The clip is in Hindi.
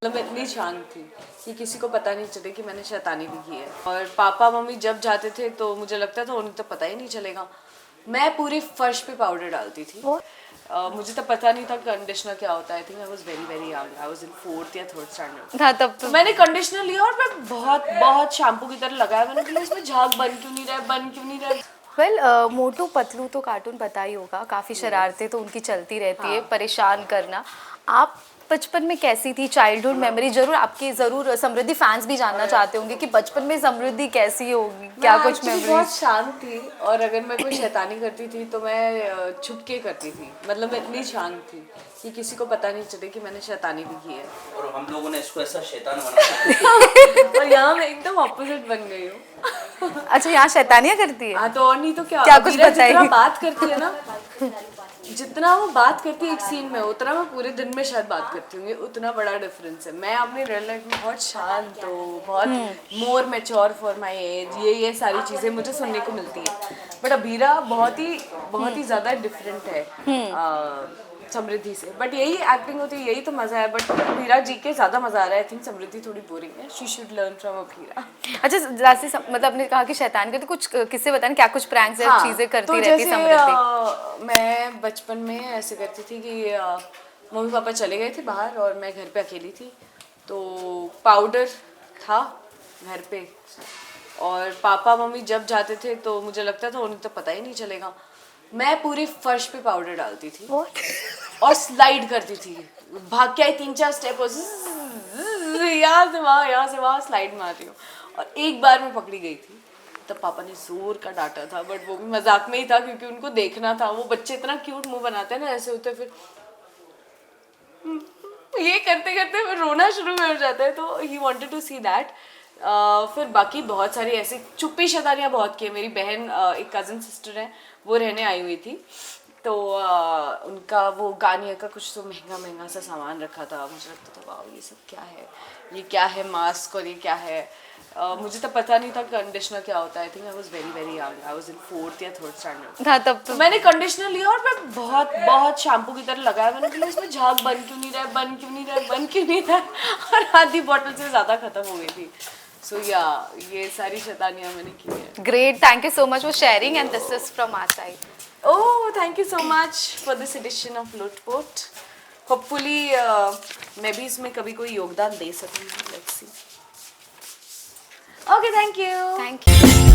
मतलब मैं इतनी शांत थी कि किसी को पता नहीं चले कि मैंने शैतानी भी की है। और पापा मम्मी जब जाते थे तो मुझे लगता था उन्हें तो पता ही नहीं चलेगा। मैं पूरे फर्श पे पाउडर डालती थी। मुझे तो पता नहीं था कंडीशनर क्या होता है। I think I was very very young. I was in 4th या 3rd स्टैंडर्ड। हाँ तब तो मैंने कंडीशनर लिया और मैं बहुत बहुत शैम्पू की तरह लगाया। मैंने बोला इसमें झाग बन क्यों नहीं रहा है, बन क्यों नहीं रहा है। वेल मोटू पतलू तो कार्टून पता ही होगा, काफ़ी शरारतें तो उनकी चलती रहती है, परेशान करना। आप बचपन में कैसी थी? चाइल्डहुड मेमोरी जरूर आपकी, ज़रूर समृद्धि फैंस भी जानना चाहते होंगे कि बचपन में समृद्धि कैसी होगी, क्या मैं कुछ actually बहुत मेमोरीज। शांत थी और अगर मैं कोई शैतानी करती थी तो मैं छुप के करती थी। मतलब मैं इतनी शांत थी कि किसी को पता नहीं चले कि मैंने शैतानी भी की है। और हम लोगों ने इसको ऐसा शैतान बना और यहाँ मैं एकदम ऑपोजिट बन गई हूँ। अच्छा, यहाँ शैतानियाँ करती है? हाँ तो और नहीं तो क्या। क्या कुछ अबीरा जितना बताइए। बात करती है ना, जितना वो बात करती है एक सीन में, उतना मैं पूरे दिन में शायद बात करती हूँ। उतना बड़ा डिफरेंस है। मैं अपनी रियल लाइफ में बहुत शांत हूँ, बहुत मोर मैच्योर फॉर माय एज। ये सारी चीज़ें मुझे सुनने को मिलती है। बट अबीरा बहुत ही ज़्यादा डिफरेंट है समृद्धि से। बट यही एक्टिंग होती है, यही तो मज़ा है। बट अबीरा जी के ज़्यादा मज़ा आ रहा है। आई थिंक समृद्धि थोड़ी बोरिंग है। She should learn from Abira. अच्छा, जैसे मतलब आपने कहा कि शैतान करती, कुछ किससे बताएं, क्या कुछ प्रैंक्स या चीज़ें करती तो रहती जैसे समृद्धि? मैं बचपन में ऐसे करती थी कि मम्मी पापा चले गए थे बाहर और मैं घर पे अकेली थी। तो पाउडर था घर पे और पापा मम्मी जब जाते थे तो मुझे लगता था उन्हें तो पता ही नहीं चलेगा। मैं पूरे फर्श पे पाउडर डालती थी और स्लाइड करती थी। भाग के आई 3-4 स्टेप और यहाँ से वहाँ स्लाइड मार रही हूँ। और एक बार मैं पकड़ी गई थी, तब पापा ने जोर का डांटा था। बट वो भी मजाक में ही था क्योंकि उनको देखना था। वो बच्चे इतना क्यूट मुंह बनाते हैं ना, ऐसे होते फिर ये करते करते फिर रोना शुरू हो जाता है। तो he wanted to see that. फिर बाकी बहुत सारी ऐसी चुप्पी शैतानियाँ बहुत की है। मेरी बहन एक कज़न सिस्टर है, वो रहने आई हुई थी। तो उनका वो गार्नियर का कुछ तो महंगा महंगा सा सामान रखा था। मुझे लगता था वाह ये सब क्या है, ये क्या है मास्क और ये क्या है। मुझे तो पता नहीं था कंडीशनर क्या होता है। I think I was very very young. I was in 4th या 3rd स्टैंडर्ड। हाँ तब तो मैंने कंडीशनर लिया और मैं बहुत बहुत शैम्पू की तरह लगाया। मैंने बोला इसमें झाग बन क्यों नहीं रहा है, बन क्यों नहीं रहा है, बन क्यों नहीं रहा है। और आधी बॉटल से ज़्यादा खत्म हो गई थी। सो या ये सारी शैतानियाँ मैंने की है। Great, thank you so much for sharing and this is from our side. Oh thank you so much for this edition of लोटपोट। होपफुली मैं भी इसमें कभी कोई योगदान दे सकूँगी। Let's see. Okay thank you. Thank you.